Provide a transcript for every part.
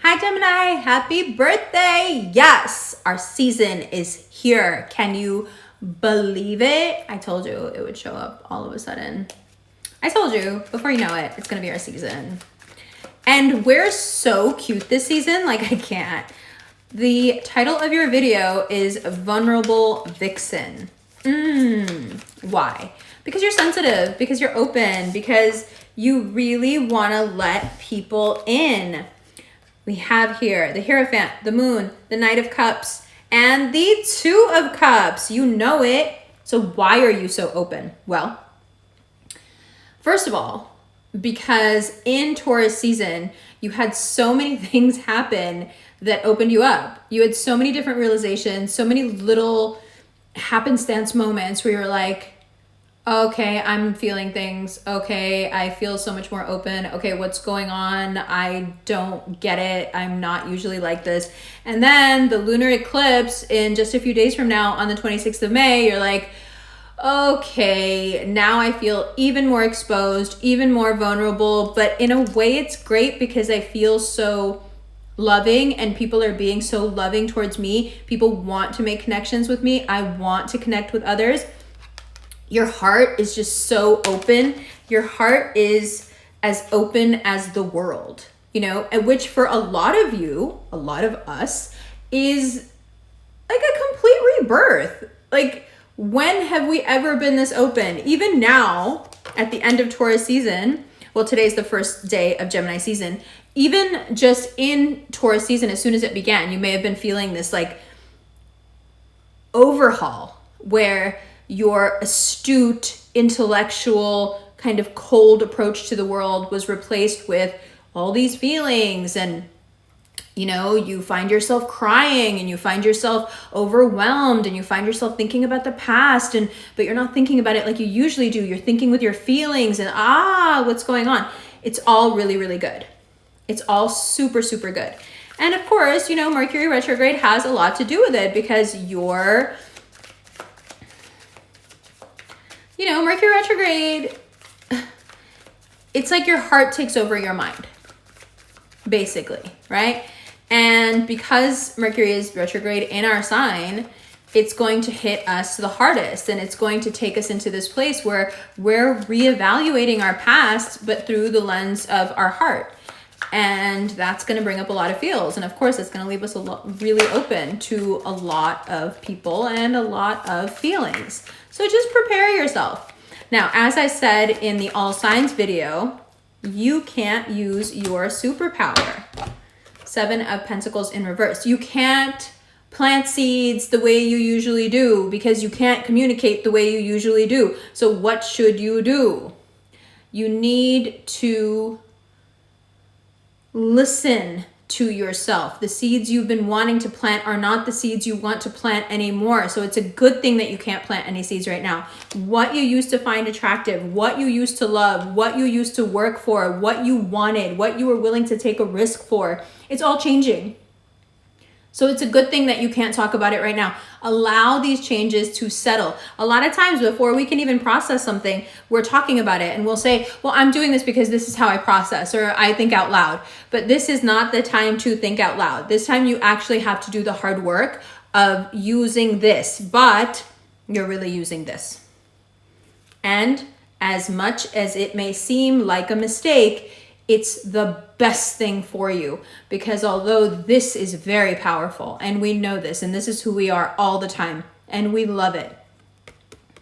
Hi Gemini, happy birthday! Yes, our season is here. Can you believe it? I told you it would show up all of a sudden. I told you, before you know it, it's gonna be our season. And we're so cute this season, like I can't. The title of your video is Vulnerable Vixen. Why? Because you're sensitive, because you're open, because you really wanna let people in. We have here the Hierophant, the Moon, the Knight of Cups, and the Two of Cups. You know it. So why are you so open? Well, first of all, because in Taurus season, you had so many things happen that opened you up. You had so many different realizations, so many little happenstance moments where you're like, okay, I'm feeling things. Okay, I feel so much more open. Okay, what's going on? I don't get it. I'm not usually like this. And then the lunar eclipse in just a few days from now on the 26th of May, you're like, okay, now I feel even more exposed, even more vulnerable. But in a way, it's great because I feel so loving and people are being so loving towards me. People want to make connections with me. I want to connect with others. Your heart is just so open. Your heart is as open as the world, you know, and which for a lot of you, a lot of us, is like a complete rebirth. Like, when have we ever been this open? Even now, at the end of Taurus season, well, today's the first day of Gemini season. Even just in Taurus season, as soon as it began, you may have been feeling this like overhaul where your astute, intellectual, kind of cold approach to the world was replaced with all these feelings. And, you know, you find yourself crying and you find yourself overwhelmed and you find yourself thinking about the past, but you're not thinking about it like you usually do. You're thinking with your feelings and, what's going on? It's all really, really good. It's all super, super good. And of course, you know, Mercury retrograde has a lot to do with it because Mercury retrograde, it's like your heart takes over your mind, basically, right? And because Mercury is retrograde in our sign, it's going to hit us the hardest, and it's going to take us into this place where we're reevaluating our past, but through the lens of our heart. And that's going to bring up a lot of feels. And of course, it's going to leave us really open to a lot of people and a lot of feelings. So just prepare yourself. Now, as I said in the All Signs video, you can't use your superpower. Seven of Pentacles in reverse. You can't plant seeds the way you usually do because you can't communicate the way you usually do. So what should you do? You need to listen to yourself. The seeds you've been wanting to plant are not the seeds you want to plant anymore. So it's a good thing that you can't plant any seeds right now. What you used to find attractive, what you used to love, what you used to work for, what you wanted, what you were willing to take a risk for, it's all changing. So it's a good thing that you can't talk about it right now. Allow these changes to settle. A lot of times before we can even process something, we're talking about it and we'll say, well, I'm doing this because this is how I process, or I think out loud. But this is not the time to think out loud. This time you actually have to do the hard work of using this, but you're really using this. And as much as it may seem like a mistake, it's the best thing for you, because although this is very powerful and we know this and this is who we are all the time and we love it,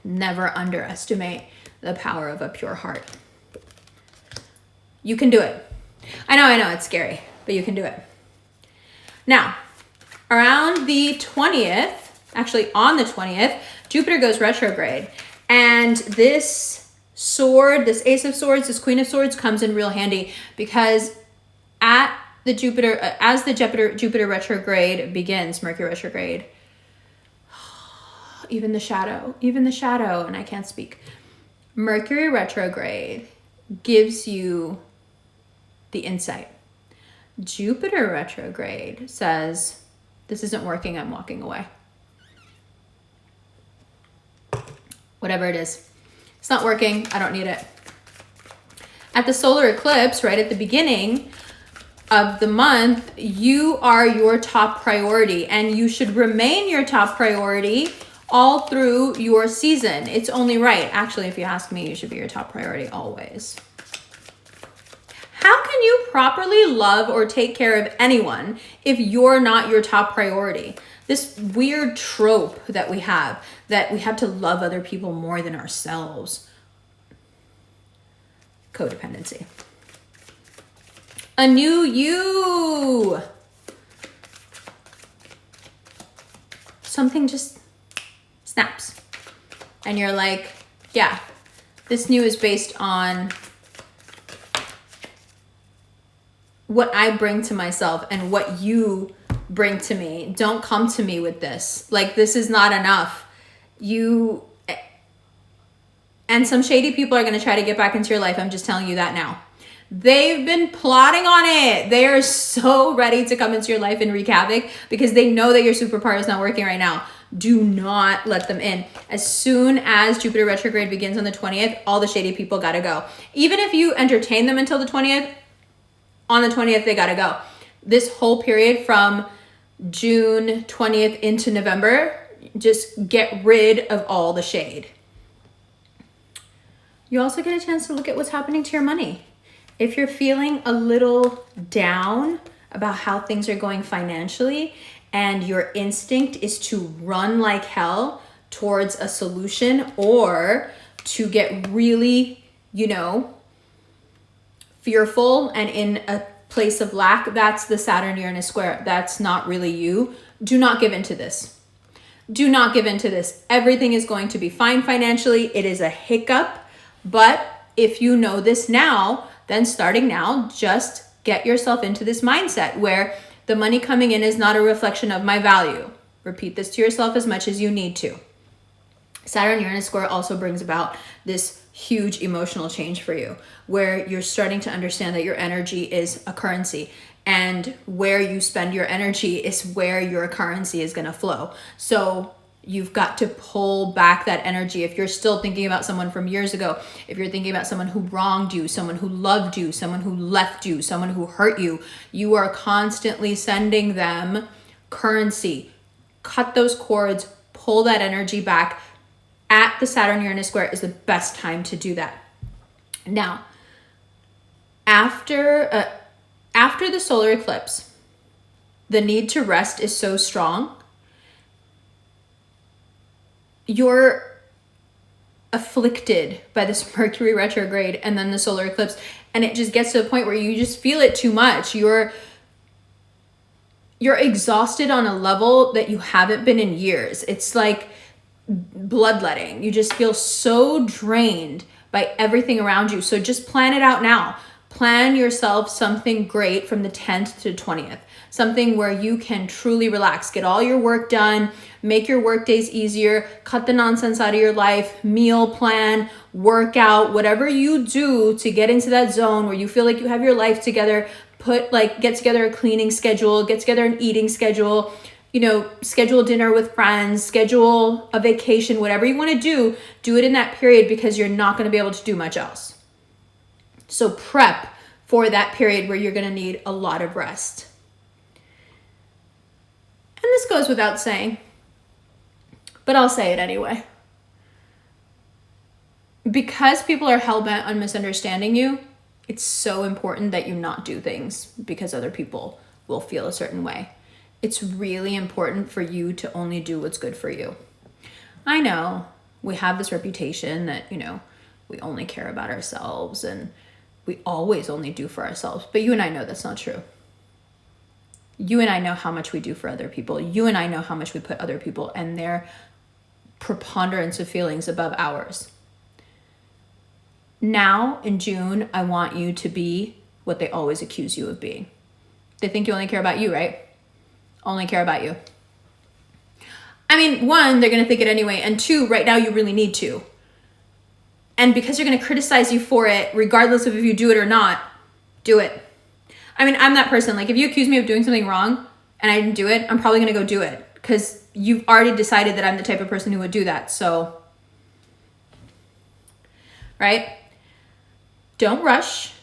never underestimate the power of a pure heart. You can do it. I know it's scary, but you can do it. Now, around the 20th, actually on the 20th, Jupiter goes retrograde, and this sword, this Ace of Swords, this Queen of Swords comes in real handy because as the Jupiter retrograde begins, Mercury retrograde, even the shadow, and I can't speak. Mercury retrograde gives you the insight. Jupiter retrograde says, this isn't working, I'm walking away. Whatever it is. It's not working. I don't need it. At the solar eclipse, right at the beginning, of the month, you are your top priority, and you should remain your top priority all through your season. It's only right. Actually, if you ask me, you should be your top priority always. How can you properly love or take care of anyone if you're not your top priority? This weird trope that we have to love other people more than ourselves. Codependency. A new you. Something just snaps. And you're like, yeah, this new is based on what I bring to myself and what you bring to me. Don't come to me with this. Like, this is not enough. And some shady people are going to try to get back into your life. I'm just telling you that now. They've been plotting on it. They are so ready to come into your life and wreak havoc because they know that your superpower is not working right now. Do not let them in. As soon as Jupiter retrograde begins on the 20th, all the shady people got to go. Even if you entertain them until the 20th, on the 20th, they got to go. This whole period from June 20th into November, just get rid of all the shade. You also get a chance to look at what's happening to your money. If you're feeling a little down about how things are going financially and your instinct is to run like hell towards a solution or to get really, fearful and in a place of lack, that's the Saturn-Uranus square. That's not really you. Do not give into this. Do not give into this. Everything is going to be fine financially. It is a hiccup, but if you know this now, then starting now, just get yourself into this mindset where the money coming in is not a reflection of my value. Repeat this to yourself as much as you need to. Saturn-Uranus square also brings about this huge emotional change for you, where you're starting to understand that your energy is a currency, and where you spend your energy is where your currency is going to flow. So you've got to pull back that energy. If you're still thinking about someone from years ago, if you're thinking about someone who wronged you, someone who loved you, someone who left you, someone who hurt you, you are constantly sending them currency. Cut those cords, pull that energy back. At the Saturn-Uranus square is the best time to do that. Now, after the solar eclipse, the need to rest is so strong. You're afflicted by this Mercury retrograde and then the solar eclipse, and it just gets to a point where you just feel it too much. You're exhausted on a level that you haven't been in years. It's like bloodletting. You just feel so drained by everything around you. So just plan it out now. Plan yourself something great from the 10th to 20th. Something where you can truly relax, get all your work done, make your work days easier, cut the nonsense out of your life, meal plan, workout, whatever you do to get into that zone where you feel like you have your life together. Get together a cleaning schedule, get together an eating schedule, schedule dinner with friends, schedule a vacation, whatever you want to do it in that period because you're not going to be able to do much else. So prep for that period where you're going to need a lot of rest. And this goes without saying, but I'll say it anyway. Because people are hell-bent on misunderstanding you, it's so important that you not do things because other people will feel a certain way. It's really important for you to only do what's good for you. I know we have this reputation that, we only care about ourselves and we always only do for ourselves. But you and I know that's not true. You and I know how much we do for other people. You and I know how much we put other people and their preponderance of feelings above ours. Now, in June, I want you to be what they always accuse you of being. They think you only care about you, right? Only care about you. I mean, one, they're going to think it anyway. And two, right now you really need to. And because they're going to criticize you for it, regardless of if you do it or not, do it. I mean, I'm that person. Like, if you accuse me of doing something wrong and I didn't do it, I'm probably going to go do it because you've already decided that I'm the type of person who would do that. So, right? Don't rush.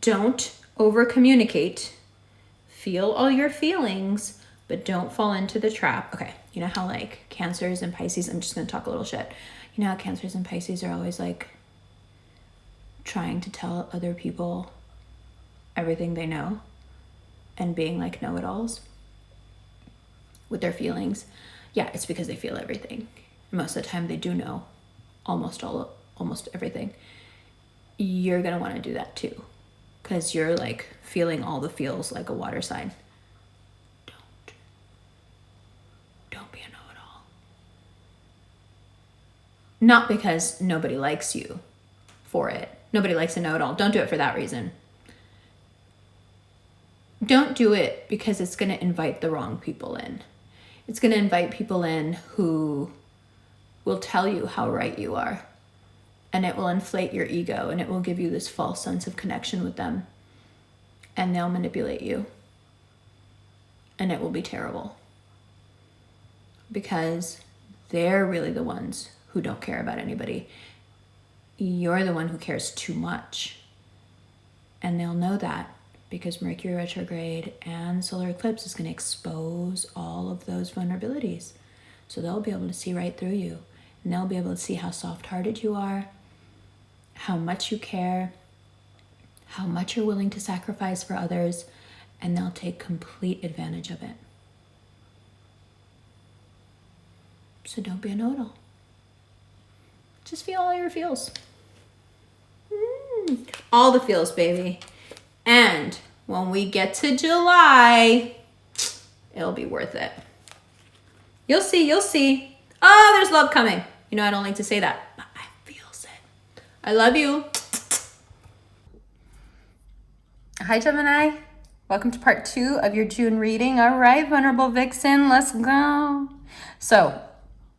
Don't over communicate. feel all your feelings, but don't fall into the trap. Okay, you know how like Cancers and Pisces, I'm just gonna talk a little shit. You know how Cancers and Pisces are always like trying to tell other people everything they know and being like know-it-alls with their feelings? Yeah, it's because they feel everything. Most of the time they do know almost everything. You're gonna want to do that too, because you're like feeling all the feels like a water sign. Don't be a know-it-all. Not because nobody likes you for it. Nobody likes a know-it-all. Don't do it for that reason. Don't do it because it's going to invite the wrong people in. It's going to invite people in who will tell you how right you are. And it will inflate your ego, and it will give you this false sense of connection with them. And they'll manipulate you. And it will be terrible. Because they're really the ones who don't care about anybody. You're the one who cares too much. And they'll know that because Mercury retrograde and solar eclipse is going to expose all of those vulnerabilities. So they'll be able to see right through you. And they'll be able to see how soft-hearted you are, how much you care, how much you're willing to sacrifice for others, and they'll take complete advantage of it. So don't be a know-it-all. Just feel all your feels. All the feels, baby. And when we get to July, it'll be worth it. You'll see, you'll see. Oh, there's love coming. You know, I don't like to say that, but I feels it. I love you. Hi, Gemini. Welcome to part 2 of your June reading. All right, Vulnerable Vixen, let's go. So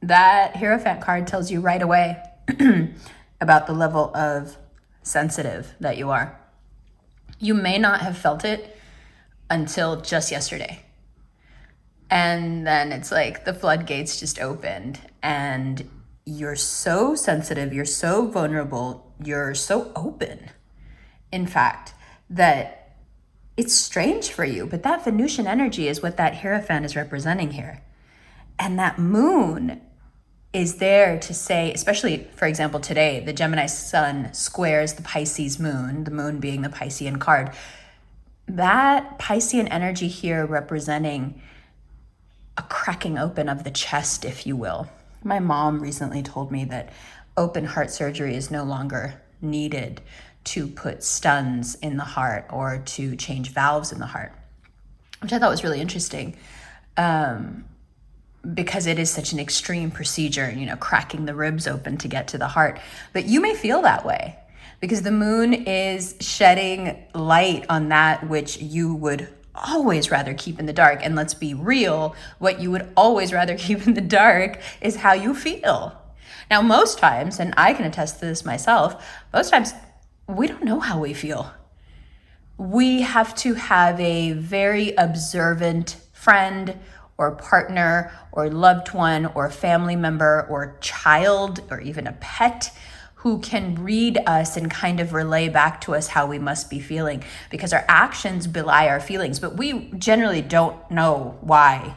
that Hierophant card tells you right away about the level of sensitive that you are. You may not have felt it until just yesterday. And then it's like the floodgates just opened and you're so sensitive, you're so vulnerable, you're so open, in fact, that it's strange for you. But that Venusian energy is what that Hierophant is representing here. And that moon is there to say, especially, for example, today, the Gemini sun squares the Pisces moon, the moon being the Piscean card. That Piscean energy here representing a cracking open of the chest, if you will. My mom recently told me that open heart surgery is no longer needed to put stuns in the heart or to change valves in the heart, which I thought was really interesting. Because it is such an extreme procedure, you know, cracking the ribs open to get to the heart. But you may feel that way because the moon is shedding light on that which you would always rather keep in the dark. And let's be real, what you would always rather keep in the dark is how you feel. Now, most times, and I can attest to this myself, most times we don't know how we feel. We have to have a very observant friend or partner or loved one or family member or child or even a pet who can read us and kind of relay back to us how we must be feeling, because our actions belie our feelings, but we generally don't know why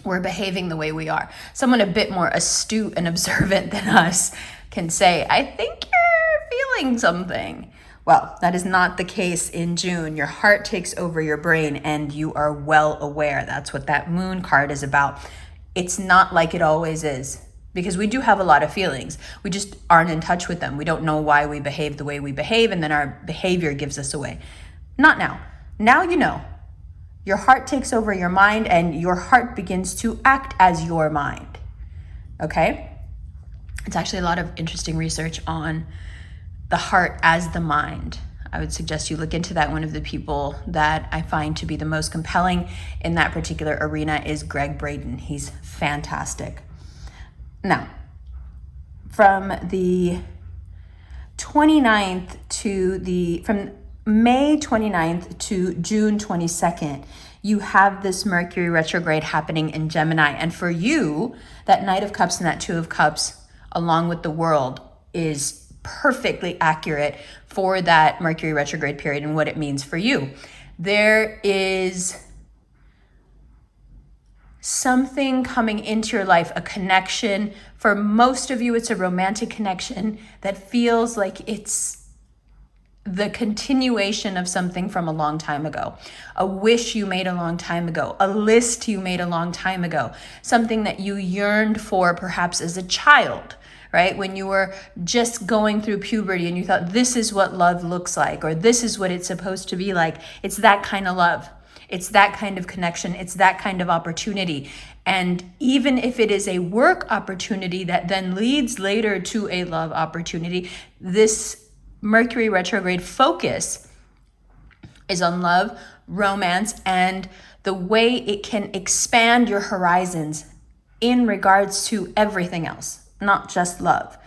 we're behaving the way we are. Someone a bit more astute and observant than us can say, I think you're feeling something. Well, that is not the case in June. Your heart takes over your brain and you are well aware. That's what that moon card is about. It's not like it always is, because we do have a lot of feelings. We just aren't in touch with them. We don't know why we behave the way we behave, and then our behavior gives us away. Not now. Now you know. Your heart takes over your mind and your heart begins to act as your mind. Okay? It's actually a lot of interesting research on the heart as the mind. I would suggest you look into that. One of the people that I find to be the most compelling in that particular arena is Greg Braden. He's fantastic. Now, from the 29th from May 29th to June 22nd, you have this Mercury retrograde happening in Gemini. And for you, that Knight of Cups and that Two of Cups, along with the World, is perfectly accurate for that Mercury retrograde period and what it means for you. There is something coming into your life, a connection. For most of you, it's a romantic connection that feels like it's the continuation of something from a long time ago, a wish you made a long time ago, a list you made a long time ago, something that you yearned for perhaps as a child, right? When you were just going through puberty and you thought, this is what love looks like, or this is what it's supposed to be like. It's that kind of love. It's that kind of connection. It's that kind of opportunity. And even if it is a work opportunity that then leads later to a love opportunity, this Mercury retrograde focus is on love, romance, and the way it can expand your horizons in regards to everything else, not just love.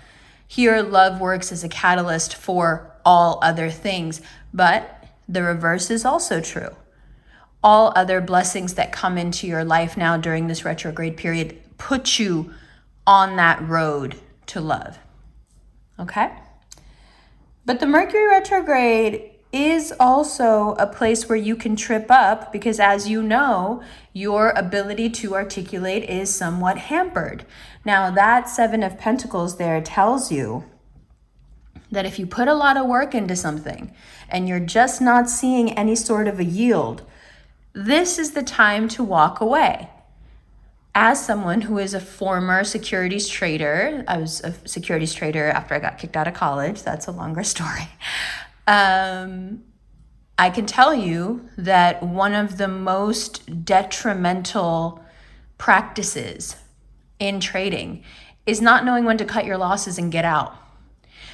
Here, love works as a catalyst for all other things, but the reverse is also true. All other blessings that come into your life now during this retrograde period put you on that road to love. Okay? But the Mercury retrograde is also a place where you can trip up because, as you know, your ability to articulate is somewhat hampered. Now, that Seven of Pentacles there tells you that if you put a lot of work into something and you're just not seeing any sort of a yield, this is the time to walk away. As someone who is a former securities trader, I was a securities trader after I got kicked out of college. That's a longer story. I can tell you that one of the most detrimental practices in trading is not knowing when to cut your losses and get out.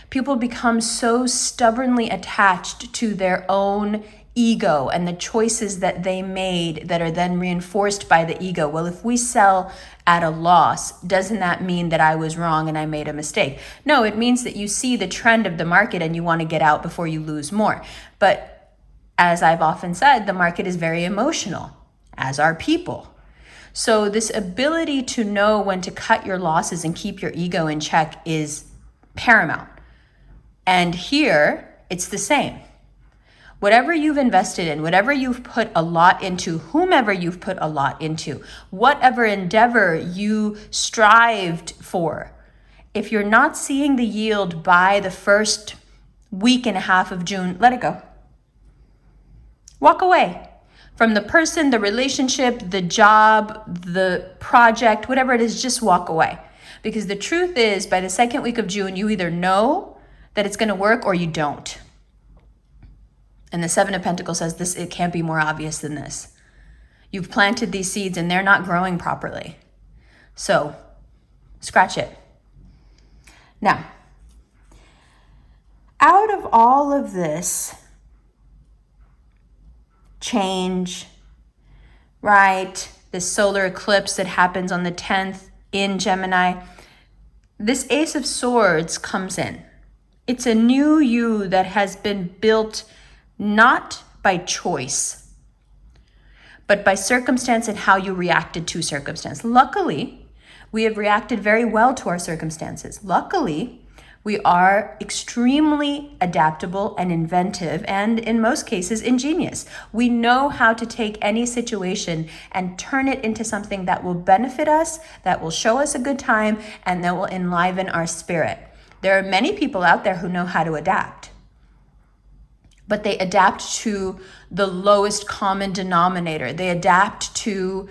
People become so stubbornly attached to their own ego and the choices that they made that are then reinforced by the ego. Well, if we sell at a loss, doesn't that mean that I was wrong and I made a mistake? No, it means that you see the trend of the market and you want to get out before you lose more. But as I've often said, the market is very emotional, as are people. So this ability to know when to cut your losses and keep your ego in check is paramount. And here, it's the same. Whatever you've invested in, whatever you've put a lot into, whomever you've put a lot into, whatever endeavor you strived for, if you're not seeing the yield by the first week and a half of June, let it go. Walk away from the person, the relationship, the job, the project, whatever it is, just walk away. Because the truth is, by the second week of June, you either know that it's going to work or you don't. And the Seven of Pentacles says this, it can't be more obvious than this. You've planted these seeds and they're not growing properly. So scratch it. Now, out of all of this change, right? This solar eclipse that happens on the 10th in Gemini, this Ace of Swords comes in. It's a new you that has been built not by choice, but by circumstance and how you reacted to circumstance. Luckily, we have reacted very well to our circumstances. Luckily, we are extremely adaptable and inventive, and in most cases, ingenious. We know how to take any situation and turn it into something that will benefit us, that will show us a good time, and that will enliven our spirit. There are many people out there who know how to adapt, but they adapt to the lowest common denominator. They adapt to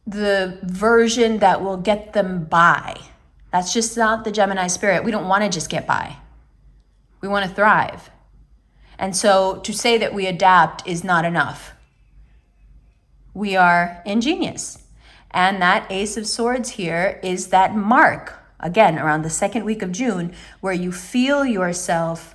the version that will get them by. That's just not the Gemini spirit. We don't want to just get by. We want to thrive. And so to say that we adapt is not enough. We are ingenious. And that Ace of Swords here is that mark, again, around the second week of June, where you feel yourself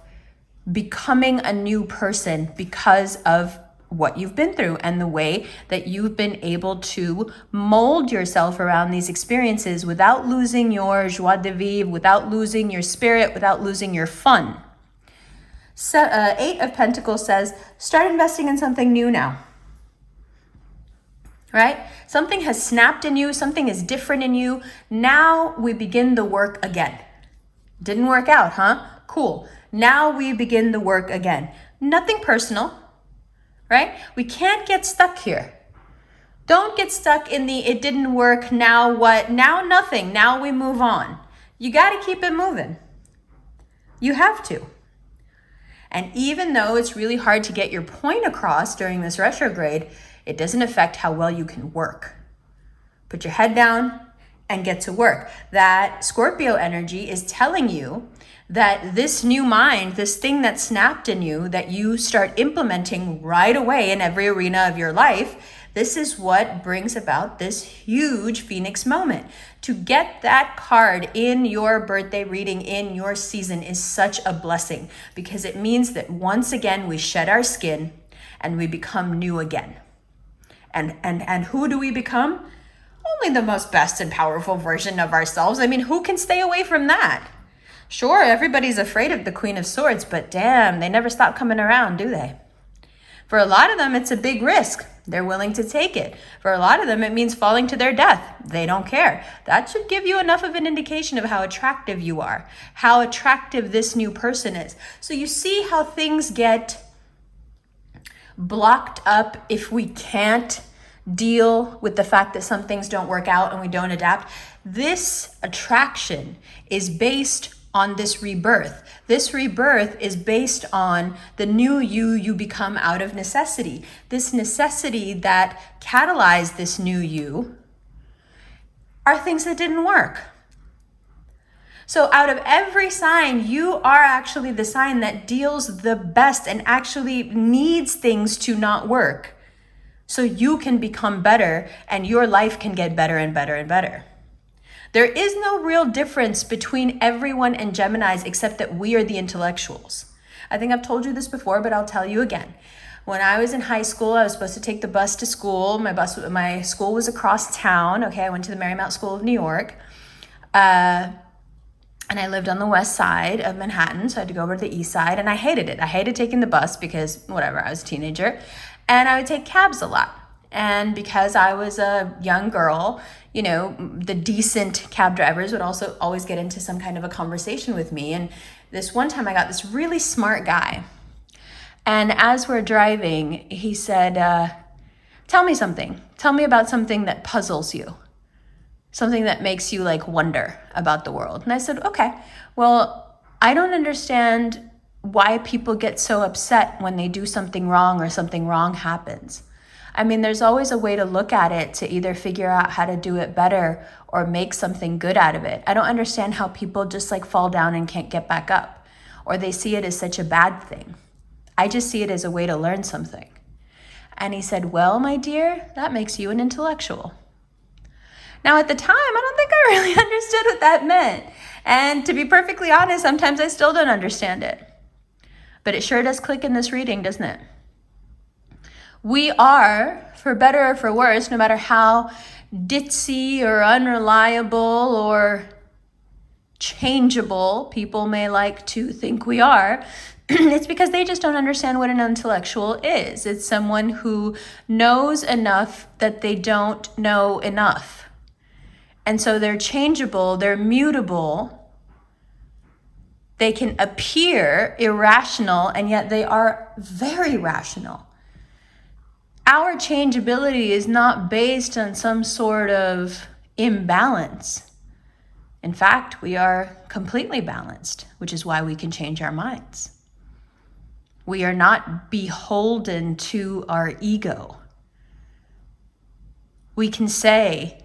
becoming a new person because of what you've been through and the way that you've been able to mold yourself around these experiences without losing your joie de vivre, without losing your spirit, without losing your fun. So, Eight of Pentacles says, start investing in something new now. Right? Something has snapped in you, something is different in you. Now we begin the work again. Didn't work out, huh? Cool. Now we begin the work again. Nothing personal, right? We can't get stuck here. Don't get stuck in the, it didn't work, now what? Now nothing, now we move on. You got to keep it moving. You have to. And even though it's really hard to get your point across during this retrograde, it doesn't affect how well you can work. Put your head down and get to work. That Scorpio energy is telling you that this new mind, this thing that snapped in you, that you start implementing right away in every arena of your life, this is what brings about this huge Phoenix moment. To get that card in your birthday reading, in your season, is such a blessing, because it means that once again we shed our skin and we become new again. And who do we become? Only the most best and powerful version of ourselves. I mean, who can stay away from that? Sure, everybody's afraid of the Queen of Swords, but damn, they never stop coming around, do they? For a lot of them, it's a big risk. They're willing to take it. For a lot of them, it means falling to their death. They don't care. That should give you enough of an indication of how attractive you are, how attractive this new person is. So you see how things get blocked up if we can't deal with the fact that some things don't work out and we don't adapt. This attraction is based on this rebirth. This rebirth is based on the new you become out of necessity. This necessity that catalyzed this new you are things that didn't work. So out of every sign, you are actually the sign that deals the best and actually needs things to not work, so you can become better and your life can get better and better and better. There is no real difference between everyone and Geminis except that we are the intellectuals. I think I've told you this before, but I'll tell you again. When I was in high school, I was supposed to take the bus to school. My school was across town. Okay, I went to the Marymount School of New York. And I lived on the west side of Manhattan, so I had to go over to the east side, and I hated it. I hated taking the bus because, whatever, I was a teenager. And I would take cabs a lot. And because I was a young girl, you know, the decent cab drivers would also always get into some kind of a conversation with me. And this one time I got this really smart guy. And as we're driving, he said, tell me something. Tell me about something that puzzles you. Something that makes you like wonder about the world. And I said, okay, well, I don't understand why people get so upset when they do something wrong or something wrong happens. I mean, there's always a way to look at it to either figure out how to do it better or make something good out of it. I don't understand how people just like fall down and can't get back up, or they see it as such a bad thing. I just see it as a way to learn something. And he said, well, my dear, that makes you an intellectual. Now, at the time, I don't think I really understood what that meant. And to be perfectly honest, sometimes I still don't understand it. But it sure does click in this reading, doesn't it? We are, for better or for worse, no matter how ditzy or unreliable or changeable people may like to think we are, it's because they just don't understand what an intellectual is. It's someone who knows enough that they don't know enough. And so they're changeable, they're mutable, they can appear irrational, and yet they are very rational. Our changeability is not based on some sort of imbalance. In fact, we are completely balanced, which is why we can change our minds. We are not beholden to our ego. We can say,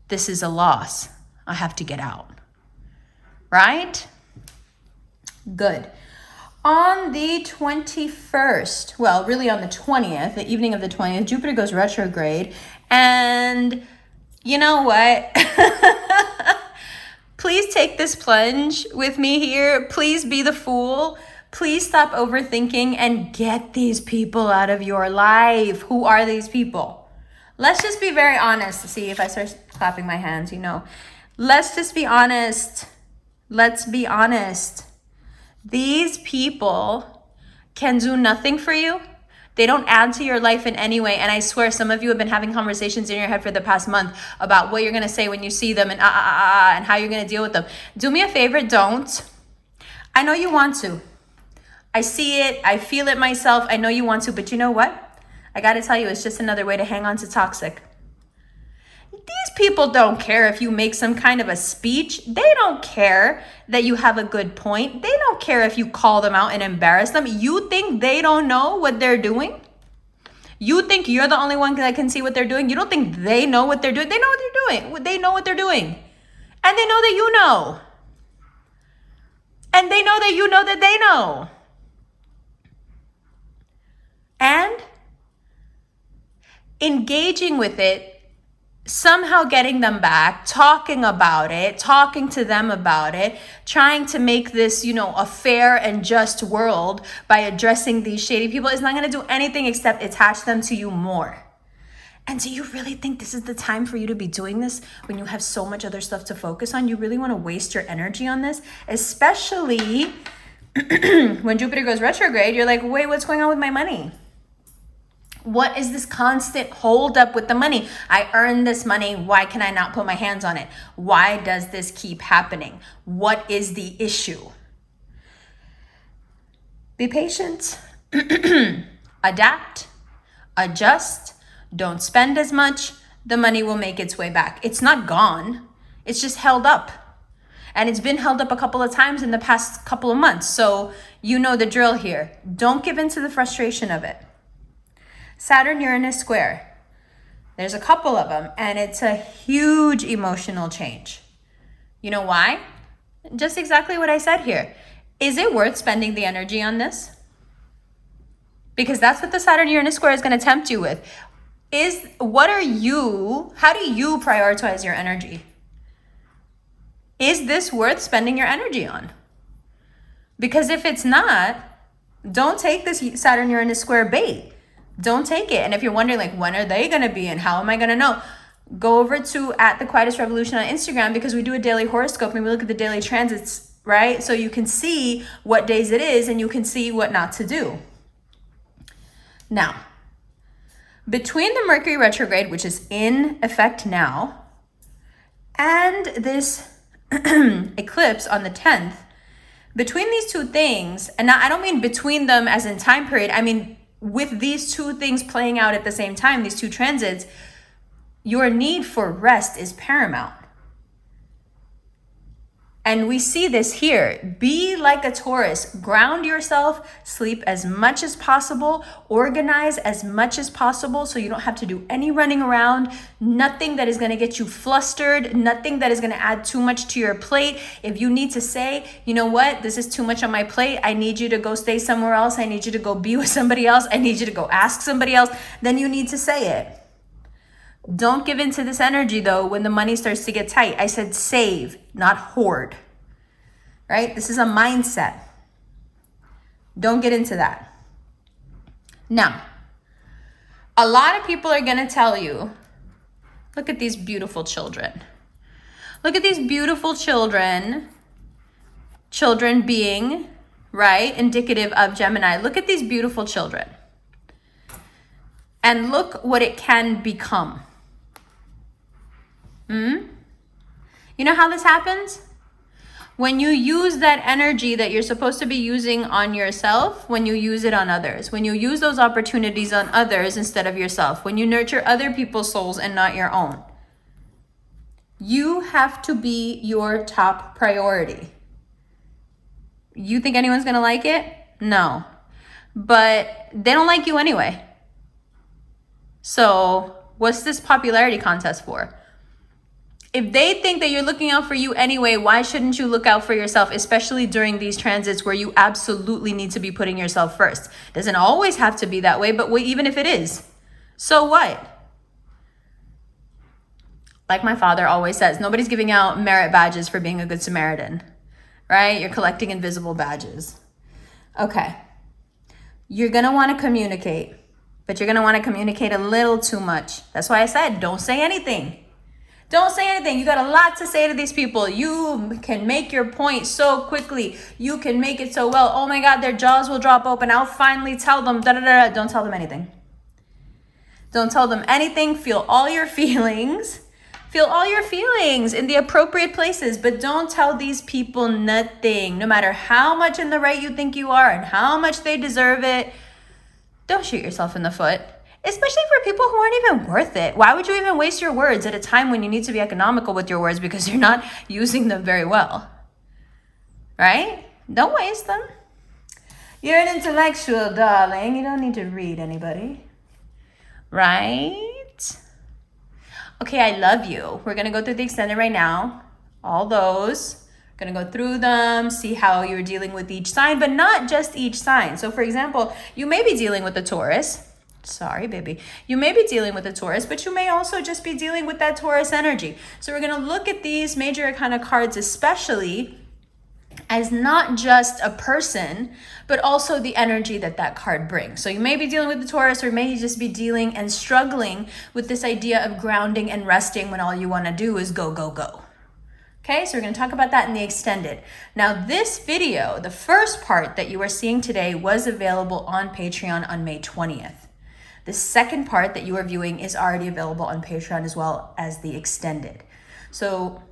this is a loss. I have to get out. Right? Good. On the 21st, well, really on the 20th, the evening of the 20th, Jupiter goes retrograde. And you know what? Please take this plunge with me here. Please be the fool. Please stop overthinking and get these people out of your life. Who are these people? Let's just be very honest. See, if I start clapping my hands, you know. Let's just be honest. Let's be honest. These people can do nothing for you. They don't add to your life in any way. And I swear some of you have been having conversations in your head for the past month about what you're going to say when you see them and and how you're going to deal with them. Do me a favor, don't. I know you want to. I see it. I feel it myself. I know you want to. But you know what? I got to tell you, it's just another way to hang on to toxic. These people don't care if you make some kind of a speech. They don't care that you have a good point. They don't care if you call them out and embarrass them. You think they don't know what they're doing? You think you're the only one that can see what they're doing? You don't think they know what they're doing? They know what they're doing. They know what they're doing. And they know that you know. And they know that you know that they know. And engaging with it, somehow getting them back, talking about it, talking to them about it, trying to make this, a fair and just world by addressing these shady people is not going to do anything except attach them to you more. And do you really think this is the time for you to be doing this when you have so much other stuff to focus on? You really want to waste your energy on this? Especially when Jupiter goes retrograde, you're like, wait, what's going on with my money? What is this constant hold up with the money? I earned this money. Why can I not put my hands on it? Why does this keep happening? What is the issue? Be patient. Adapt. Adjust. Don't spend as much. The money will make its way back. It's not gone. It's just held up. And it's been held up a couple of times in the past couple of months. So you know the drill here. Don't give in to the frustration of it. Saturn-Uranus square. There's a couple of them, and it's a huge emotional change. You know why? Just exactly what I said here. Is it worth spending the energy on this? Because that's what the Saturn-Uranus square is going to tempt you with. How do you prioritize your energy? Is this worth spending your energy on? Because if it's not, don't take this Saturn-Uranus square bait. Don't take it. And if you're wondering, when are they going to be and how am I going to know? Go over to @the Quietest Revolution on Instagram, because we do a daily horoscope and we look at the daily transits, right? So you can see what days it is and you can see what not to do. Now, between the Mercury retrograde, which is in effect now, and this eclipse on the 10th, between these two things, and now I don't mean between them as in time period, I mean with these two things playing out at the same time, these two transits, your need for rest is paramount. And we see this here. Be like a Taurus. Ground yourself, sleep as much as possible, organize as much as possible so you don't have to do any running around, nothing that is going to get you flustered, nothing that is going to add too much to your plate. If you need to say, you know what, this is too much on my plate, I need you to go stay somewhere else, I need you to go be with somebody else, I need you to go ask somebody else, then you need to say it. Don't give in to this energy though when the money starts to get tight. I said save, not hoard, right? This is a mindset. Don't get into that. Now, a lot of people are going to tell you, look at these beautiful children. Look at these beautiful children. Children being, right, indicative of Gemini. Look at these beautiful children. And look what it can become. You know how this happens? When you use that energy that you're supposed to be using on yourself, when you use it on others, when you use those opportunities on others instead of yourself, when you nurture other people's souls and not your own. You have to be your top priority. You think anyone's going to like it? No. But they don't like you anyway. So what's this popularity contest for? If they think that you're looking out for you anyway, why shouldn't you look out for yourself, especially during these transits where you absolutely need to be putting yourself first? Doesn't always have to be that way, but even if it is, so what? Like my father always says, nobody's giving out merit badges for being a good Samaritan, right? You're collecting invisible badges. Okay. You're going to want to communicate, but you're going to want to communicate a little too much. That's why I said, don't say anything. Don't say anything. You got a lot to say to these people. You can make your point so quickly. You can make it so well. Oh my God, their jaws will drop open. I'll finally tell them. Don't tell them anything. Don't tell them anything. Feel all your feelings. Feel all your feelings in the appropriate places, but don't tell these people nothing. No matter how much in the right you think you are and how much they deserve it, don't shoot yourself in the foot. especially for people who aren't even worth it. Why would you even waste your words at a time when you need to be economical with your words because you're not using them very well? Right? Don't waste them. You're an intellectual, darling. You don't need to read anybody. Right? Okay, I love you. We're going to go through the extended right now. All those. Going to go through them, see how you're dealing with each sign, but not just each sign. So for example, you may be dealing with a Taurus. Sorry, baby. You may be dealing with a Taurus, but you may also just be dealing with that Taurus energy. So we're going to look at these major arcana cards especially as not just a person, but also the energy that that card brings. So you may be dealing with the Taurus, or may just be dealing and struggling with this idea of grounding and resting when all you want to do is go, go, go. Okay, so we're going to talk about that in the extended. Now this video, the first part that you are seeing today, was available on Patreon on May 20th. The second part that you are viewing is already available on Patreon as well as the extended. So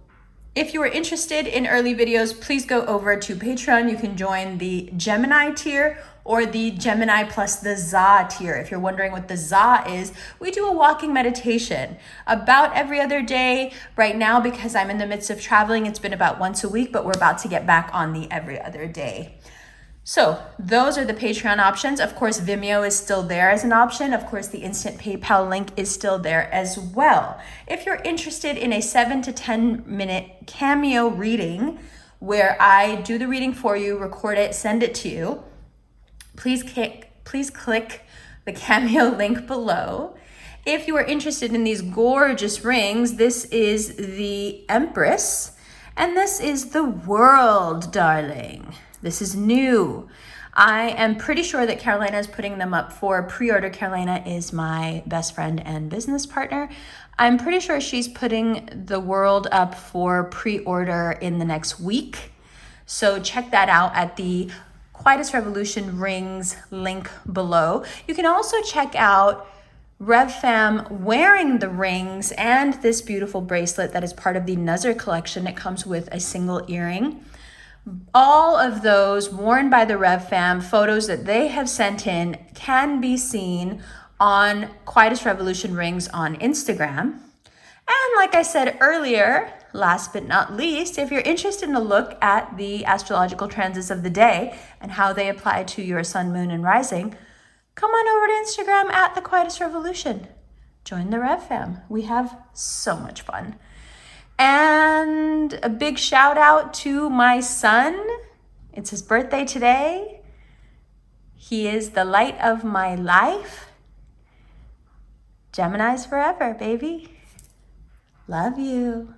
if you are interested in early videos, please go over to Patreon. You can join the Gemini tier or the Gemini plus the Za tier. If you're wondering what the Za is, we do a walking meditation about every other day. Right now, because I'm in the midst of traveling, it's been about once a week, but we're about to get back on the every other day. So those are the Patreon options. Of course, Vimeo is still there as an option. Of course, the instant PayPal link is still there as well. If you're interested in a 7 to 10 minute cameo reading where I do the reading for you, record it, send it to you, please click the cameo link below. If you are interested in these gorgeous rings, this is the Empress and this is the World, darling. This is new. I am pretty sure that Carolina is putting them up for pre-order. Carolina is my best friend and business partner. I'm pretty sure she's putting the World up for pre-order in the next week. So check that out at the Quietest Revolution rings link below. You can also check out RevFam wearing the rings and this beautiful bracelet that is part of the Nazar collection. It comes with a single earring. All of those worn by the Rev Fam, photos that they have sent in, can be seen on Quietest Revolution rings on Instagram. And like I said earlier, last but not least, if you're interested in a look at the astrological transits of the day and how they apply to your sun, moon, and rising, come on over to Instagram at the Quietest Revolution. Join the Rev Fam. We have so much fun. And a big shout out to my son. It's his birthday today. He is the light of my life. Gemini's forever, baby. Love you.